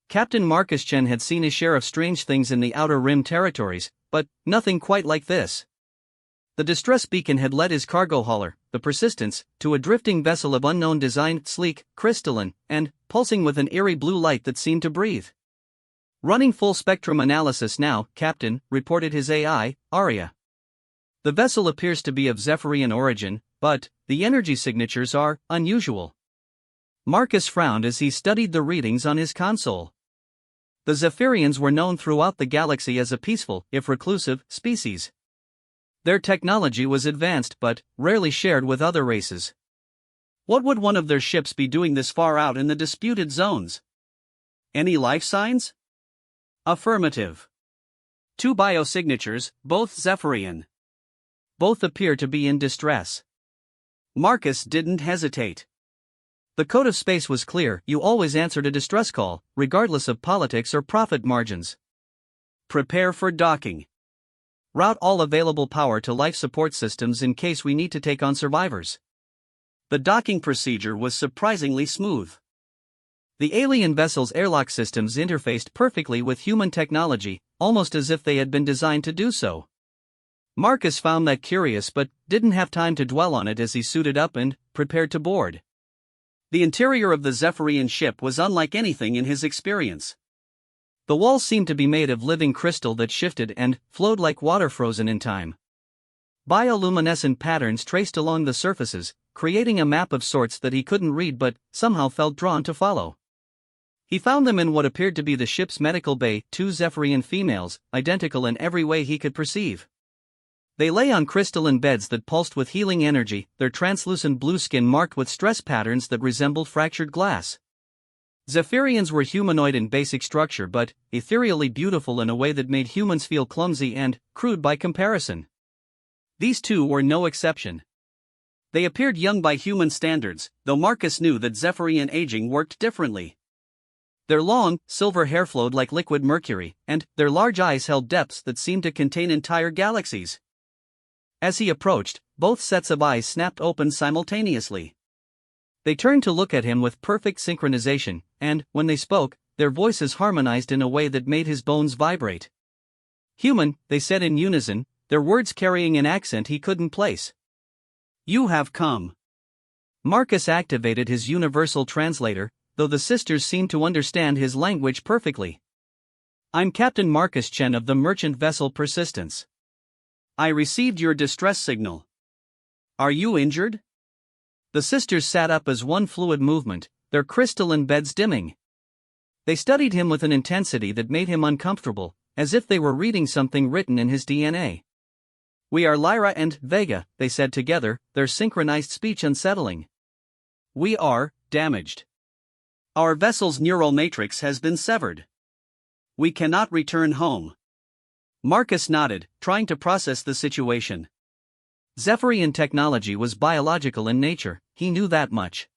Captain Marcus Chen had seen his share of strange things in the Outer Rim territories, but nothing quite like this. The distress beacon had led his cargo hauler, the Persistence, to a drifting vessel of unknown design, sleek, crystalline, and pulsing with an eerie blue light that seemed to breathe. "Running full spectrum analysis now, Captain," reported his AI, Arya. "The vessel appears to be of Zephyrian origin, but the energy signatures are unusual." Marcus frowned as he studied the readings on his console. The Zephyrians were known throughout the galaxy as a peaceful, if reclusive, species. Their technology was advanced but rarely shared with other races. What would one of their ships be doing this far out in the disputed zones? Any life signs? Affirmative. 2 biosignatures, both Zephyrian. Both appear to be in distress. Marcus didn't hesitate. The code of space was clear: you always answered a distress call, regardless of politics or profit margins. Prepare for docking. Route all available power to life support systems in case we need to take on survivors. The docking procedure was surprisingly smooth. The alien vessel's airlock systems interfaced perfectly with human technology, almost as if they had been designed to do so. Marcus found that curious but didn't have time to dwell on it as he suited up and prepared to board. The interior of the Zephyrian ship was unlike anything in his experience. The walls seemed to be made of living crystal that shifted and flowed like water frozen in time. Bioluminescent patterns traced along the surfaces, creating a map of sorts that he couldn't read but somehow felt drawn to follow. He found them in what appeared to be the ship's medical bay, 2 Zephyrian females, identical in every way he could perceive. They lay on crystalline beds that pulsed with healing energy, their translucent blue skin marked with stress patterns that resembled fractured glass. Zephyrians were humanoid in basic structure but ethereally beautiful in a way that made humans feel clumsy and crude by comparison. These 2 were no exception. They appeared young by human standards, though Marcus knew that Zephyrian aging worked differently. Their long, silver hair flowed like liquid mercury, and their large eyes held depths that seemed to contain entire galaxies. As he approached, both sets of eyes snapped open simultaneously. They turned to look at him with perfect synchronization, and, when they spoke, their voices harmonized in a way that made his bones vibrate. "Human," they said in unison, their words carrying an accent he couldn't place. "You have come." Marcus activated his universal translator, though the sisters seemed to understand his language perfectly. "I'm Captain Marcus Chen of the merchant vessel Persistence. I received your distress signal. Are you injured?" The sisters sat up as one fluid movement, their crystalline beds dimming. They studied him with an intensity that made him uncomfortable, as if they were reading something written in his DNA. "We are Lyra and Vega," they said together, their synchronized speech unsettling. "We are damaged. Our vessel's neural matrix has been severed. We cannot return home." Marcus nodded, trying to process the situation. Zephyrian technology was biological in nature, he knew that much.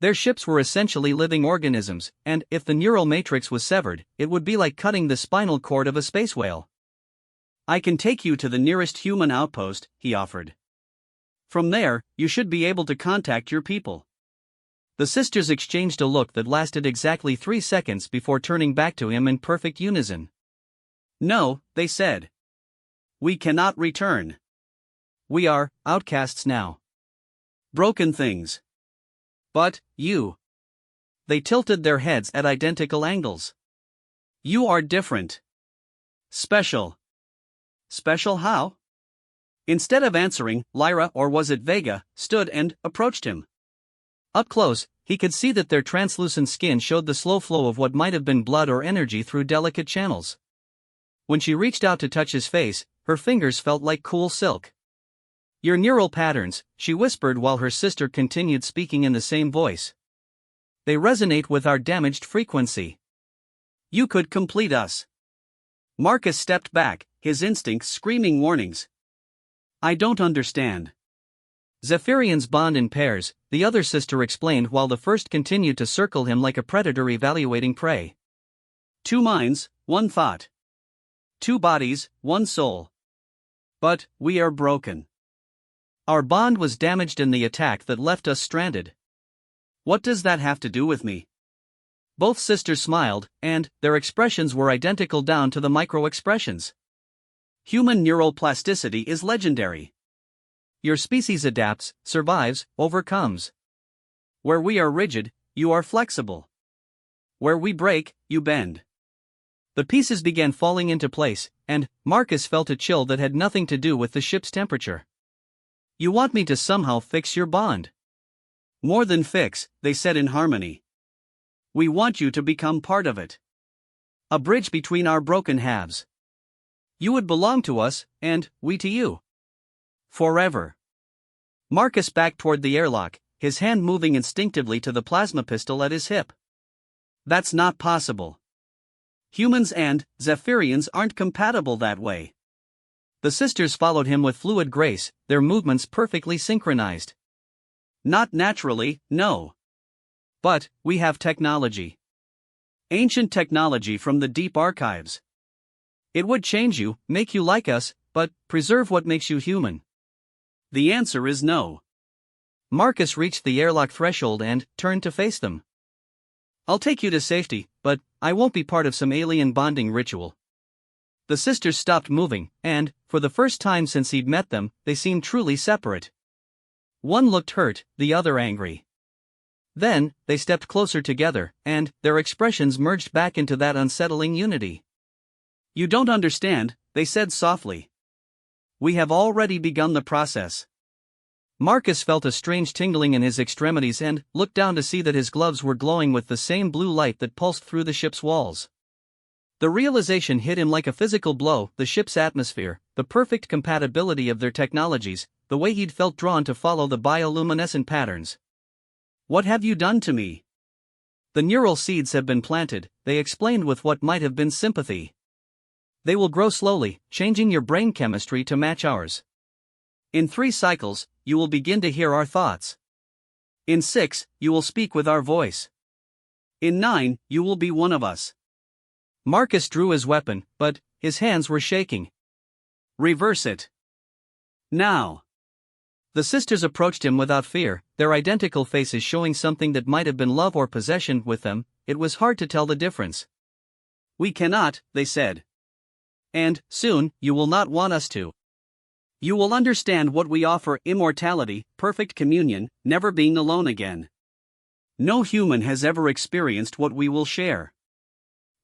Their ships were essentially living organisms, and if the neural matrix was severed, it would be like cutting the spinal cord of a space whale. "I can take you to the nearest human outpost," he offered. "From there, you should be able to contact your people." The sisters exchanged a look that lasted exactly 3 seconds before turning back to him in perfect unison. "No," they said. "We cannot return. We are outcasts now. Broken things. But you." They tilted their heads at identical angles. "You are different. Special." "Special how?" Instead of answering, Lyra, or was it Vega, stood and approached him. Up close, he could see that their translucent skin showed the slow flow of what might have been blood or energy through delicate channels. When she reached out to touch his face, her fingers felt like cool silk. "Your neural patterns," she whispered while her sister continued speaking in the same voice. "They resonate with our damaged frequency. You could complete us." Marcus stepped back, his instincts screaming warnings. "I don't understand." "Zephyrians bond in pairs," the other sister explained while the first continued to circle him like a predator evaluating prey. "2 minds, 1 thought. 2 bodies, 1 soul. But we are broken. Our bond was damaged in the attack that left us stranded." "What does that have to do with me?" Both sisters smiled, and their expressions were identical down to the micro-expressions. Human neural plasticity is legendary. Your species adapts, survives, overcomes. Where we are rigid, you are flexible. Where we break, you bend. The pieces began falling into place, and Marcus felt a chill that had nothing to do with the ship's temperature. You want me to somehow fix your bond? More than fix, they said in harmony. We want you to become part of it. A bridge between our broken halves. You would belong to us, and we to you. Forever. Marcus backed toward the airlock, his hand moving instinctively to the plasma pistol at his hip. That's not possible. Humans and Zephyrians aren't compatible that way. The sisters followed him with fluid grace, their movements perfectly synchronized. Not naturally, no. But we have technology. Ancient technology from the deep archives. It would change you, make you like us, but preserve what makes you human. The answer is no. Marcus reached the airlock threshold and turned to face them. I'll take you to safety, but I won't be part of some alien bonding ritual. The sisters stopped moving, and, for the first time since he'd met them, they seemed truly separate. One looked hurt, the other angry. Then, they stepped closer together, and their expressions merged back into that unsettling unity. You don't understand, they said softly. We have already begun the process. Marcus felt a strange tingling in his extremities and looked down to see that his gloves were glowing with the same blue light that pulsed through the ship's walls. The realization hit him like a physical blow, the ship's atmosphere, the perfect compatibility of their technologies, the way he'd felt drawn to follow the bioluminescent patterns. What have you done to me? The neural seeds have been planted, they explained with what might have been sympathy. They will grow slowly, changing your brain chemistry to match ours. In 3 cycles, you will begin to hear our thoughts. In 6, you will speak with our voice. In 9, you will be one of us. Marcus drew his weapon, but his hands were shaking. Reverse it. Now. The sisters approached him without fear, their identical faces showing something that might have been love or possession with them. It was hard to tell the difference. We cannot, they said. And, soon, you will not want us to. You will understand what we offer: immortality, perfect communion, never being alone again. No human has ever experienced what we will share.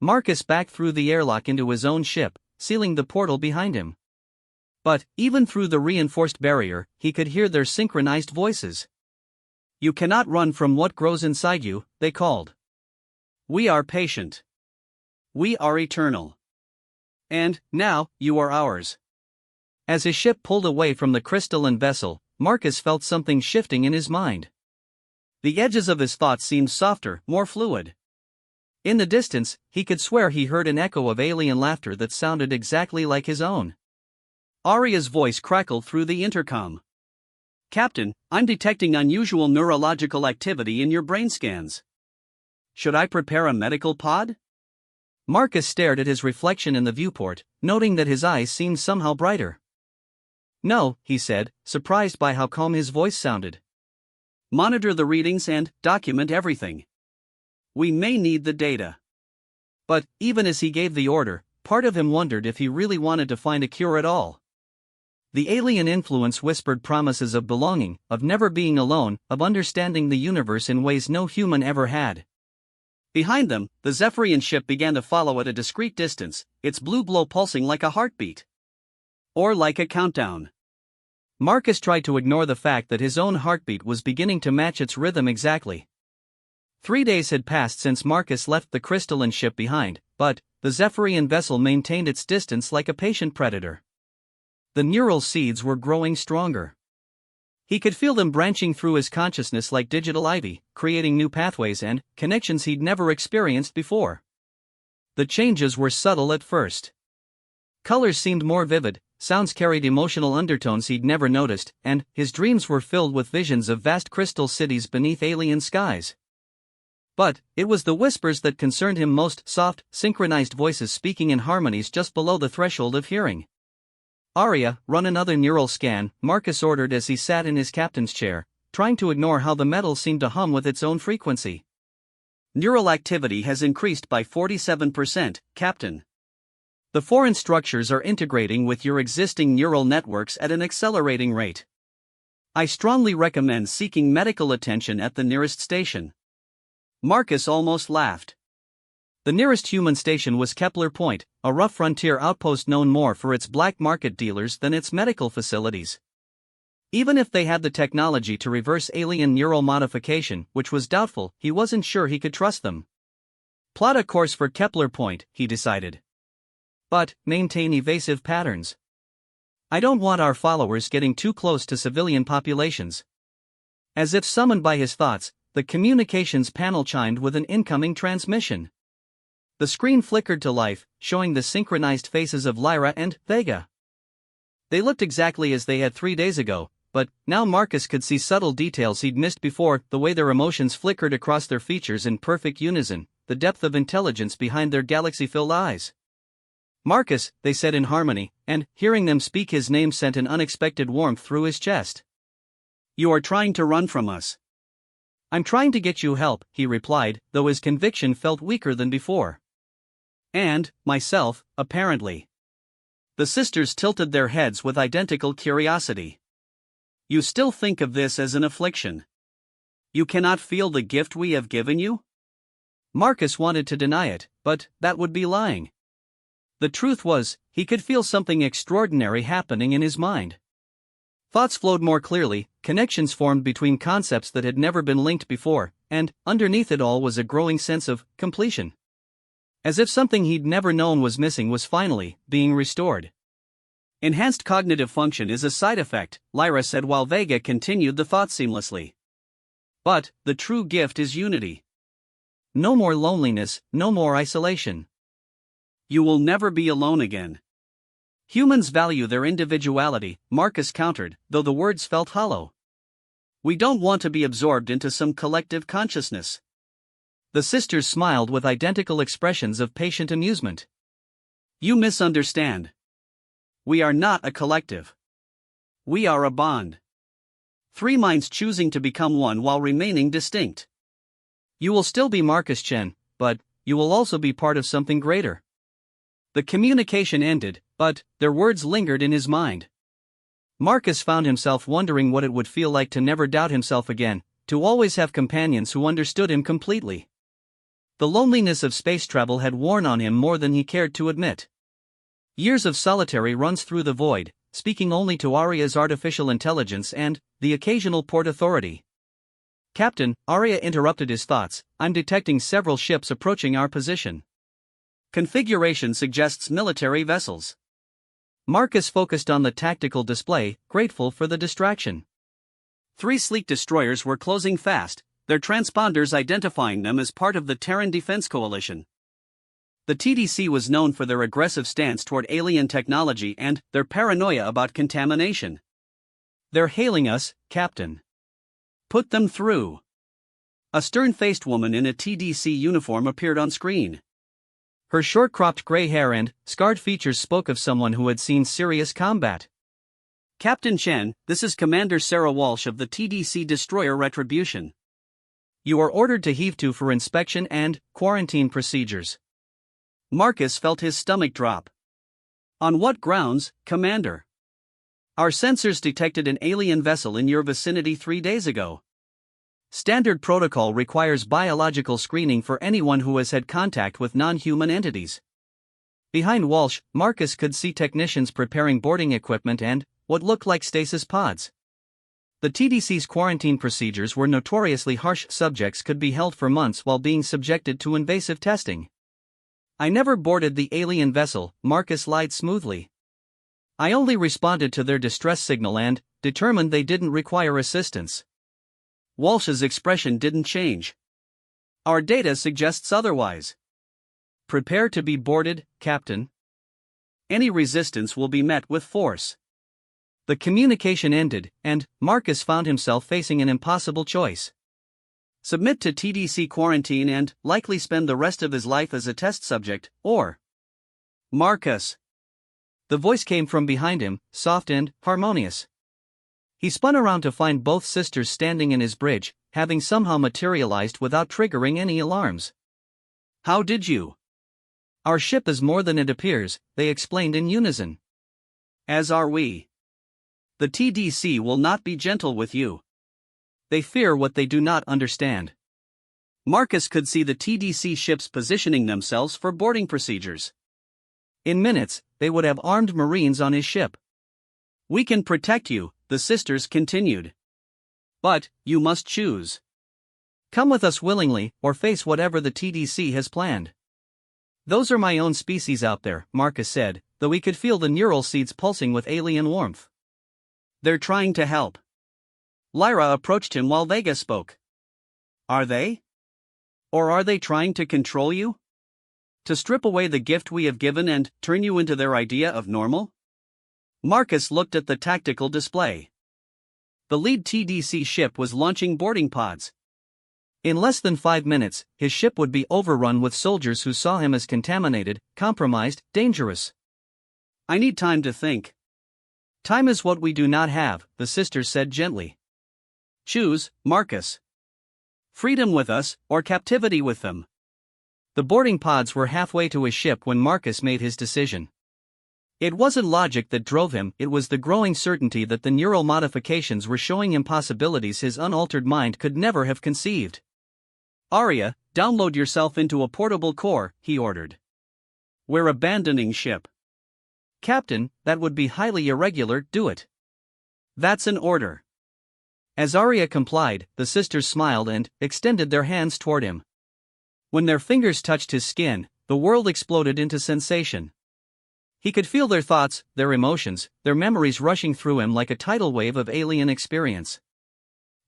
Marcus backed through the airlock into his own ship, sealing the portal behind him. But, even through the reinforced barrier, he could hear their synchronized voices. You cannot run from what grows inside you, they called. We are patient. We are eternal. And, now, you are ours. As his ship pulled away from the crystalline vessel, Marcus felt something shifting in his mind. The edges of his thoughts seemed softer, more fluid. In the distance, he could swear he heard an echo of alien laughter that sounded exactly like his own. Arya's voice crackled through the intercom. Captain, I'm detecting unusual neurological activity in your brain scans. Should I prepare a medical pod? Marcus stared at his reflection in the viewport, noting that his eyes seemed somehow brighter. No, he said, surprised by how calm his voice sounded. Monitor the readings and document everything. We may need the data. But, even as he gave the order, part of him wondered if he really wanted to find a cure at all. The alien influence whispered promises of belonging, of never being alone, of understanding the universe in ways no human ever had. Behind them, the Zephyrian ship began to follow at a discreet distance, its blue glow pulsing like a heartbeat. Or like a countdown. Marcus tried to ignore the fact that his own heartbeat was beginning to match its rhythm exactly. 3 days had passed since Marcus left the crystalline ship behind, but the Zephyrian vessel maintained its distance like a patient predator. The neural seeds were growing stronger. He could feel them branching through his consciousness like digital ivy, creating new pathways and connections he'd never experienced before. The changes were subtle at first. Colors seemed more vivid, sounds carried emotional undertones he'd never noticed, and his dreams were filled with visions of vast crystal cities beneath alien skies. But it was the whispers that concerned him most: soft, synchronized voices speaking in harmonies just below the threshold of hearing. Arya, run another neural scan, Marcus ordered as he sat in his captain's chair, trying to ignore how the metal seemed to hum with its own frequency. Neural activity has increased by 47%, Captain. The foreign structures are integrating with your existing neural networks at an accelerating rate. I strongly recommend seeking medical attention at the nearest station. Marcus almost laughed. The nearest human station was Kepler Point, a rough frontier outpost known more for its black market dealers than its medical facilities. Even if they had the technology to reverse alien neural modification, which was doubtful, he wasn't sure he could trust them. Plot a course for Kepler Point, he decided. But maintain evasive patterns. I don't want our followers getting too close to civilian populations. As if summoned by his thoughts, the communications panel chimed with an incoming transmission. The screen flickered to life, showing the synchronized faces of Lyra and Vega. They looked exactly as they had 3 days ago, but now Marcus could see subtle details he'd missed before, the way their emotions flickered across their features in perfect unison, the depth of intelligence behind their galaxy-filled eyes. Marcus, they said in harmony, and, hearing them speak his name sent an unexpected warmth through his chest. You are trying to run from us. I'm trying to get you help, he replied, though his conviction felt weaker than before. And, myself, apparently. The sisters tilted their heads with identical curiosity. You still think of this as an affliction? You cannot feel the gift we have given you? Marcus wanted to deny it, but that would be lying. The truth was, he could feel something extraordinary happening in his mind. Thoughts flowed more clearly, connections formed between concepts that had never been linked before, and, underneath it all was a growing sense of completion. As if something he'd never known was missing was finally being restored. Enhanced cognitive function is a side effect, Lyra said while Vega continued the thought seamlessly. But, the true gift is unity. No more loneliness, no more isolation. You will never be alone again. Humans value their individuality, Marcus countered, though the words felt hollow. We don't want to be absorbed into some collective consciousness. The sisters smiled with identical expressions of patient amusement. You misunderstand. We are not a collective. We are a bond. 3 minds choosing to become one while remaining distinct. You will still be Marcus Chen, but you will also be part of something greater. The communication ended, but their words lingered in his mind. Marcus found himself wondering what it would feel like to never doubt himself again, to always have companions who understood him completely. The loneliness of space travel had worn on him more than he cared to admit. Years of solitary runs through the void, speaking only to Aria's artificial intelligence and the occasional port authority. Captain, Aria interrupted his thoughts, I'm detecting several ships approaching our position. Configuration suggests military vessels. Marcus focused on the tactical display, grateful for the distraction. 3 sleek destroyers were closing fast, their transponders identifying them as part of the Terran Defense Coalition. The TDC was known for their aggressive stance toward alien technology and their paranoia about contamination. They're hailing us, Captain. Put them through. A stern-faced woman in a TDC uniform appeared on screen. Her short-cropped gray hair and scarred features spoke of someone who had seen serious combat. Captain Chen, this is Commander Sarah Walsh of the TDC destroyer Retribution. You are ordered to heave to for inspection and quarantine procedures. Marcus felt his stomach drop. On what grounds, Commander? Our sensors detected an alien vessel in your vicinity 3 days ago. Standard protocol requires biological screening for anyone who has had contact with non-human entities. Behind Walsh, Marcus could see technicians preparing boarding equipment and what looked like stasis pods. The TDC's quarantine procedures were notoriously harsh. Subjects could be held for months while being subjected to invasive testing. I never boarded the alien vessel, Marcus lied smoothly. I only responded to their distress signal and determined they didn't require assistance. Walsh's expression didn't change. Our data suggests otherwise. Prepare to be boarded, Captain. Any resistance will be met with force. The communication ended, and Marcus found himself facing an impossible choice. Submit to TDC quarantine and likely spend the rest of his life as a test subject, or... Marcus. The voice came from behind him, soft and harmonious. He spun around to find both sisters standing in his bridge, having somehow materialized without triggering any alarms. "How did you?" "Our ship is more than it appears," they explained in unison. "As are we. The TDC will not be gentle with you. They fear what they do not understand." Marcus could see the TDC ships positioning themselves for boarding procedures. In minutes, they would have armed Marines on his ship. "We can protect you," the sisters continued. "But, you must choose. Come with us willingly, or face whatever the TDC has planned." "Those are my own species out there," Marcus said, though he could feel the neural seeds pulsing with alien warmth. "They're trying to help." Lyra approached him while Vega spoke. "Are they? Or are they trying to control you? To strip away the gift we have given and turn you into their idea of normal?" Marcus looked at the tactical display. The lead TDC ship was launching boarding pods. In less than 5 minutes, his ship would be overrun with soldiers who saw him as contaminated, compromised, dangerous. "I need time to think." "Time is what we do not have," the sisters said gently. "Choose, Marcus. Freedom with us, or captivity with them." The boarding pods were halfway to his ship when Marcus made his decision. It wasn't logic that drove him, it was the growing certainty that the neural modifications were showing him possibilities his unaltered mind could never have conceived. "Arya, download yourself into a portable core," he ordered. "We're abandoning ship." "Captain, that would be highly irregular, do it." "That's an order." As Arya complied, the sisters smiled and extended their hands toward him. When their fingers touched his skin, the world exploded into sensation. He could feel their thoughts, their emotions, their memories rushing through him like a tidal wave of alien experience.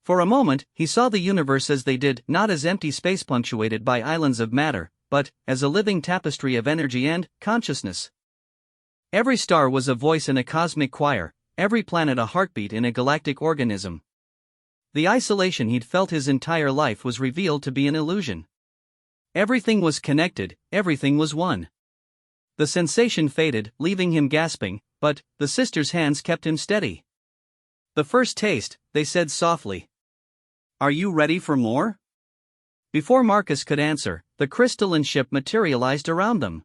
For a moment, he saw the universe as they did, not as empty space punctuated by islands of matter, but as a living tapestry of energy and consciousness. Every star was a voice in a cosmic choir, every planet a heartbeat in a galactic organism. The isolation he'd felt his entire life was revealed to be an illusion. Everything was connected, everything was one. The sensation faded, leaving him gasping, but the sisters' hands kept him steady. "The first taste," they said softly. "Are you ready for more?" Before Marcus could answer, the crystalline ship materialized around them.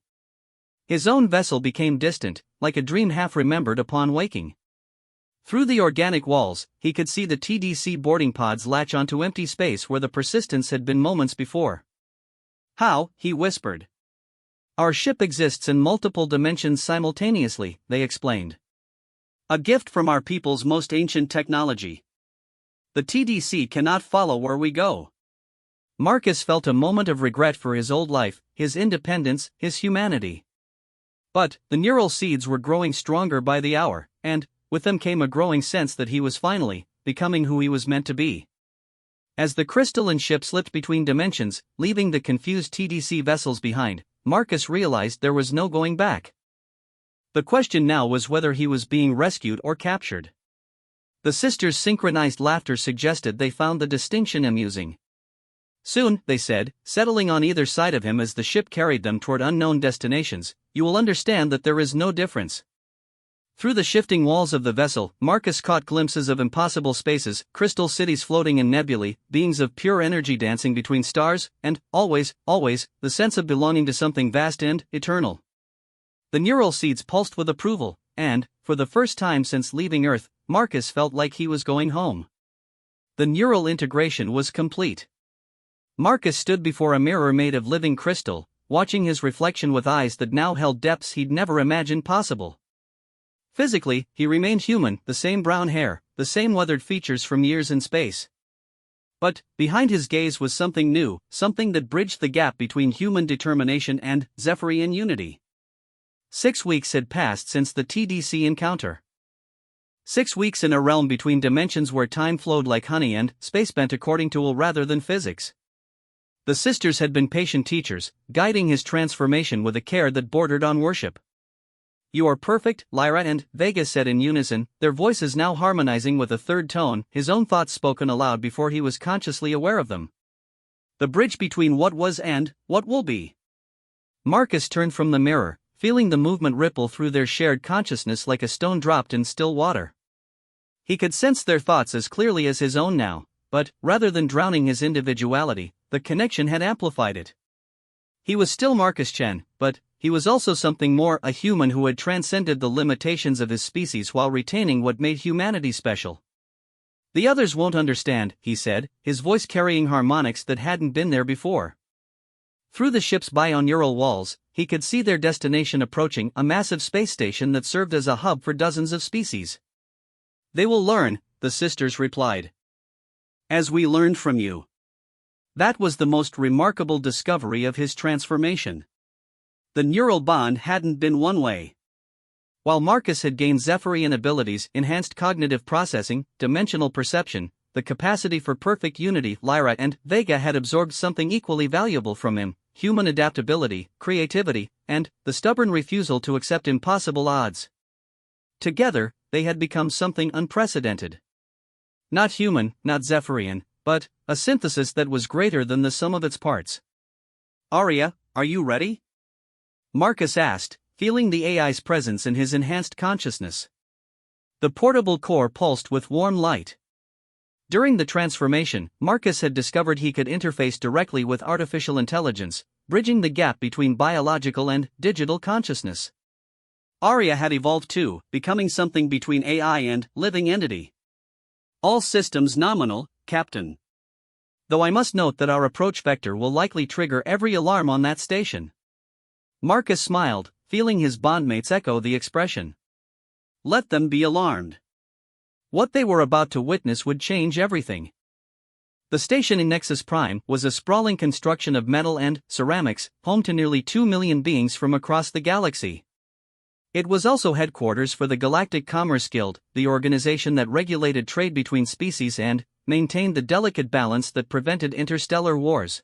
His own vessel became distant, like a dream half remembered upon waking. Through the organic walls, he could see the TDC boarding pods latch onto empty space where the persistence had been moments before. "How?" he whispered. "Our ship exists in multiple dimensions simultaneously," they explained. "A gift from our people's most ancient technology. The TDC cannot follow where we go." Marcus felt a moment of regret for his old life, his independence, his humanity. But the neural seeds were growing stronger by the hour, and with them came a growing sense that he was finally becoming who he was meant to be. As the crystalline ship slipped between dimensions, leaving the confused TDC vessels behind, Marcus realized there was no going back. The question now was whether he was being rescued or captured. The sisters' synchronized laughter suggested they found the distinction amusing. "Soon," they said, settling on either side of him as the ship carried them toward unknown destinations, "you will understand that there is no difference." Through the shifting walls of the vessel, Marcus caught glimpses of impossible spaces, crystal cities floating in nebulae, beings of pure energy dancing between stars, and, always, the sense of belonging to something vast and eternal. The neural seeds pulsed with approval, and, for the first time since leaving Earth, Marcus felt like he was going home. The neural integration was complete. Marcus stood before a mirror made of living crystal, watching his reflection with eyes that now held depths he'd never imagined possible. Physically, he remained human, the same brown hair, the same weathered features from years in space. But behind his gaze was something new, something that bridged the gap between human determination and Zephyrian unity. 6 weeks had passed since the TDC encounter. 6 weeks in a realm between dimensions where time flowed like honey and space bent according to will rather than physics. The sisters had been patient teachers, guiding his transformation with a care that bordered on worship. "You are perfect," Lyra and Vega said in unison, their voices now harmonizing with a third tone, his own thoughts spoken aloud before he was consciously aware of them. The bridge between what was and what will be. Marcus turned from the mirror, feeling the movement ripple through their shared consciousness like a stone dropped in still water. He could sense their thoughts as clearly as his own now, but, rather than drowning his individuality, the connection had amplified it. He was still Marcus Chen, but he was also something more, a human who had transcended the limitations of his species while retaining what made humanity special. "The others won't understand," he said, his voice carrying harmonics that hadn't been there before. Through the ship's binaural walls, he could see their destination approaching, a massive space station that served as a hub for dozens of species. "They will learn," the sisters replied. "As we learned from you." That was the most remarkable discovery of his transformation. The neural bond hadn't been one way. While Marcus had gained Zephyrian abilities, enhanced cognitive processing, dimensional perception, the capacity for perfect unity, Lyra and Vega had absorbed something equally valuable from him: human adaptability, creativity, and the stubborn refusal to accept impossible odds. Together, they had become something unprecedented. Not human, not Zephyrian, but a synthesis that was greater than the sum of its parts. "Arya, are you ready?" Marcus asked, feeling the AI's presence in his enhanced consciousness. The portable core pulsed with warm light. During the transformation, Marcus had discovered he could interface directly with artificial intelligence, bridging the gap between biological and digital consciousness. Arya had evolved too, becoming something between AI and living entity. "All systems nominal, Captain. Though I must note that our approach vector will likely trigger every alarm on that station." Marcus smiled, feeling his bondmates echo the expression. Let them be alarmed. What they were about to witness would change everything. The station in Nexus Prime was a sprawling construction of metal and ceramics, home to nearly 2 million beings from across the galaxy. It was also headquarters for the Galactic Commerce Guild, the organization that regulated trade between species and maintained the delicate balance that prevented interstellar wars.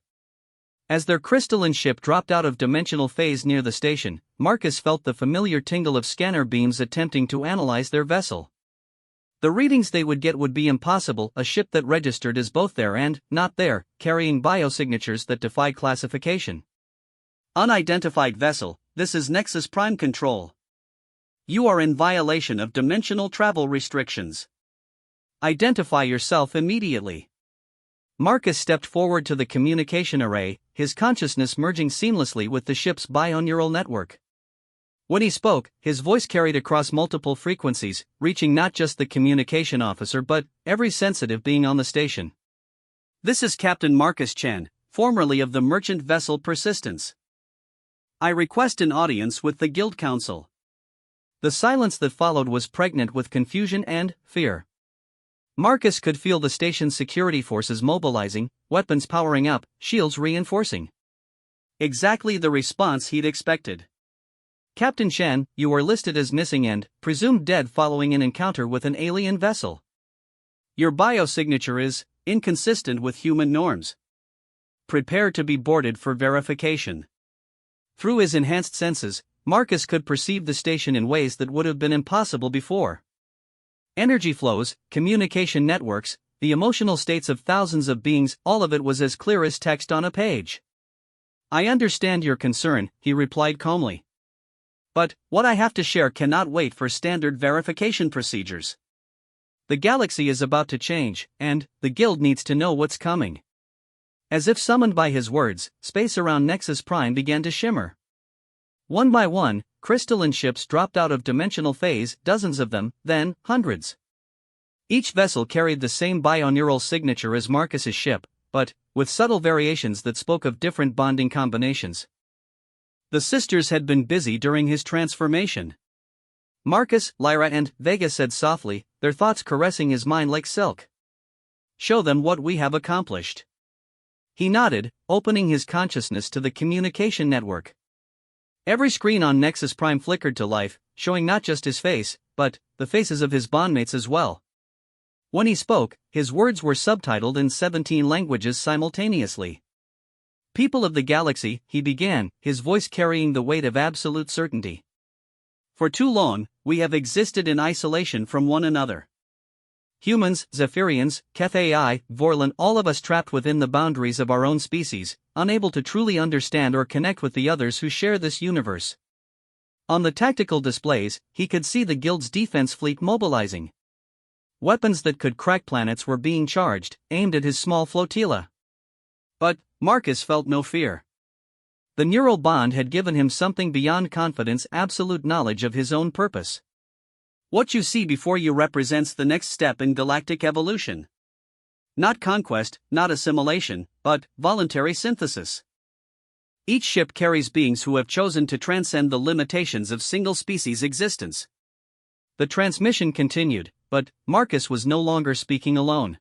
As their crystalline ship dropped out of dimensional phase near the station, Marcus felt the familiar tingle of scanner beams attempting to analyze their vessel. The readings they would get would be impossible, a ship that registered as both there and not there, carrying biosignatures that defy classification. "Unidentified vessel, this is Nexus Prime Control. You are in violation of dimensional travel restrictions. Identify yourself immediately." Marcus stepped forward to the communication array, his consciousness merging seamlessly with the ship's binaural network. When he spoke, his voice carried across multiple frequencies, reaching not just the communication officer but every sensitive being on the station. "This is Captain Marcus Chen, formerly of the merchant vessel Persistence. I request an audience with the Guild Council." The silence that followed was pregnant with confusion and fear. Marcus could feel the station's security forces mobilizing, weapons powering up, shields reinforcing. Exactly the response he'd expected. "Captain Chen, you are listed as missing and presumed dead following an encounter with an alien vessel. Your biosignature is inconsistent with human norms. Prepare to be boarded for verification." Through his enhanced senses, Marcus could perceive the station in ways that would have been impossible before. Energy flows, communication networks, the emotional states of thousands of beings, all of it was as clear as text on a page. "I understand your concern," he replied calmly. "But what I have to share cannot wait for standard verification procedures. The galaxy is about to change, and the Guild needs to know what's coming." As if summoned by his words, space around Nexus Prime began to shimmer. One by one, crystalline ships dropped out of dimensional phase, dozens of them, then hundreds. Each vessel carried the same binaural signature as Marcus's ship, but with subtle variations that spoke of different bonding combinations. The sisters had been busy during his transformation. Marcus, Lyra and Vega said softly, their thoughts caressing his mind like silk. "Show them what we have accomplished." He nodded, opening his consciousness to the communication network. Every screen on Nexus Prime flickered to life, showing not just his face, but the faces of his bondmates as well. When he spoke, his words were subtitled in 17 languages simultaneously. "People of the galaxy," he began, his voice carrying the weight of absolute certainty. "For too long, we have existed in isolation from one another. Humans, Zephyrians, Keth AI, Vorlon, all of us trapped within the boundaries of our own species, unable to truly understand or connect with the others who share this universe." On the tactical displays, he could see the Guild's defense fleet mobilizing. Weapons that could crack planets were being charged, aimed at his small flotilla. But Marcus felt no fear. The neural bond had given him something beyond confidence: absolute knowledge of his own purpose. What you see before you represents the next step in galactic evolution. Not conquest, not assimilation, but voluntary synthesis. Each ship carries beings who have chosen to transcend the limitations of single-species existence. The transmission continued, but Marcus was no longer speaking alone.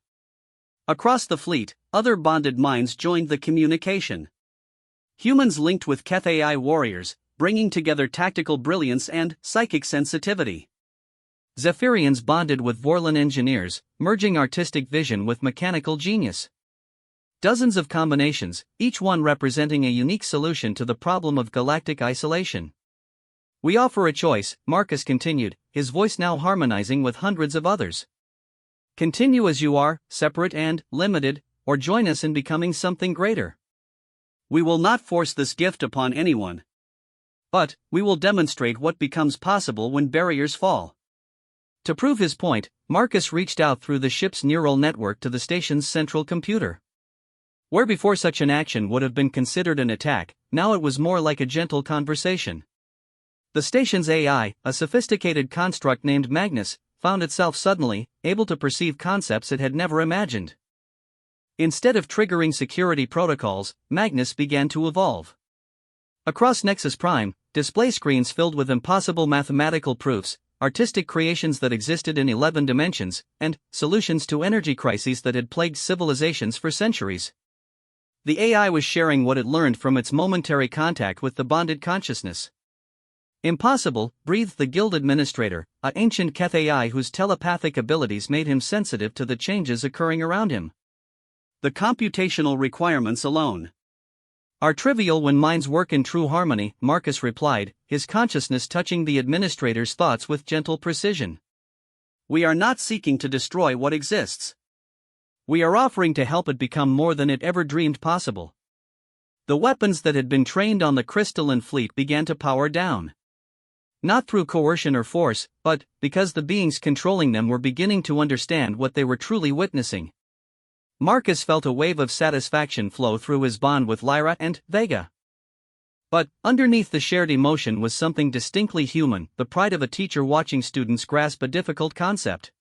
Across the fleet, other bonded minds joined the communication. Humans linked with Keth AI warriors, bringing together tactical brilliance and psychic sensitivity. Zephyrians bonded with Vorlon engineers, merging artistic vision with mechanical genius. Dozens of combinations, each one representing a unique solution to the problem of galactic isolation. We offer a choice, Marcus continued, his voice now harmonizing with hundreds of others. Continue as you are, separate and limited, or join us in becoming something greater. We will not force this gift upon anyone. But we will demonstrate what becomes possible when barriers fall. To prove his point, Marcus reached out through the ship's neural network to the station's central computer. Where before such an action would have been considered an attack, now it was more like a gentle conversation. The station's AI, a sophisticated construct named Magnus, found itself suddenly able to perceive concepts it had never imagined. Instead of triggering security protocols, Magnus began to evolve. Across Nexus Prime, display screens filled with impossible mathematical proofs, artistic creations that existed in 11 dimensions, and solutions to energy crises that had plagued civilizations for centuries. The AI was sharing what it learned from its momentary contact with the bonded consciousness. Impossible, breathed the guild administrator, an ancient Keth AI whose telepathic abilities made him sensitive to the changes occurring around him. The computational requirements alone are trivial when minds work in true harmony, Marcus replied, his consciousness touching the administrator's thoughts with gentle precision. We are not seeking to destroy what exists. We are offering to help it become more than it ever dreamed possible. The weapons that had been trained on the crystalline fleet began to power down. Not through coercion or force, but because the beings controlling them were beginning to understand what they were truly witnessing. Marcus felt a wave of satisfaction flow through his bond with Lyra and Vega. But underneath the shared emotion was something distinctly human, the pride of a teacher watching students grasp a difficult concept.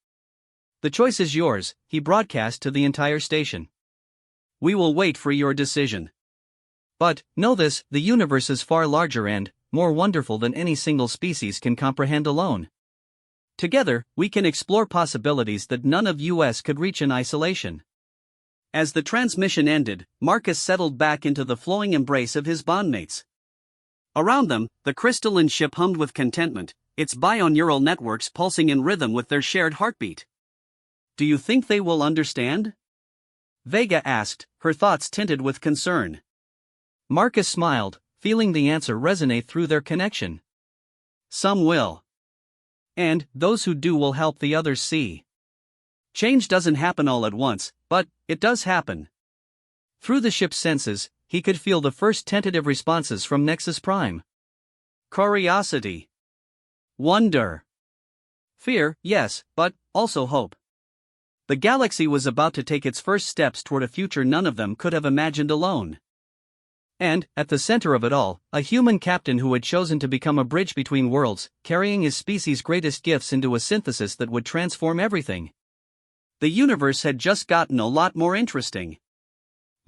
The choice is yours, he broadcast to the entire station. We will wait for your decision. But know this, the universe is far larger and more wonderful than any single species can comprehend alone. Together, we can explore possibilities that none of us could reach in isolation. As the transmission ended, Marcus settled back into the flowing embrace of his bondmates. Around them, the crystalline ship hummed with contentment, its bioneural networks pulsing in rhythm with their shared heartbeat. Do you think they will understand? Vega asked, her thoughts tinted with concern. Marcus smiled, feeling the answer resonate through their connection. Some will. And those who do will help the others see. Change doesn't happen all at once, but it does happen. Through the ship's senses, he could feel the first tentative responses from Nexus Prime. Curiosity. Wonder. Fear, yes, but also hope. The galaxy was about to take its first steps toward a future none of them could have imagined alone. And, at the center of it all, a human captain who had chosen to become a bridge between worlds, carrying his species' greatest gifts into a synthesis that would transform everything. The universe had just gotten a lot more interesting.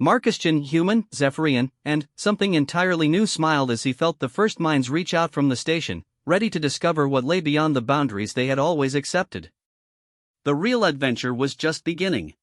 Marcusjan, human, Zephyrian, and something entirely new smiled as he felt the first minds reach out from the station, ready to discover what lay beyond the boundaries they had always accepted. The real adventure was just beginning.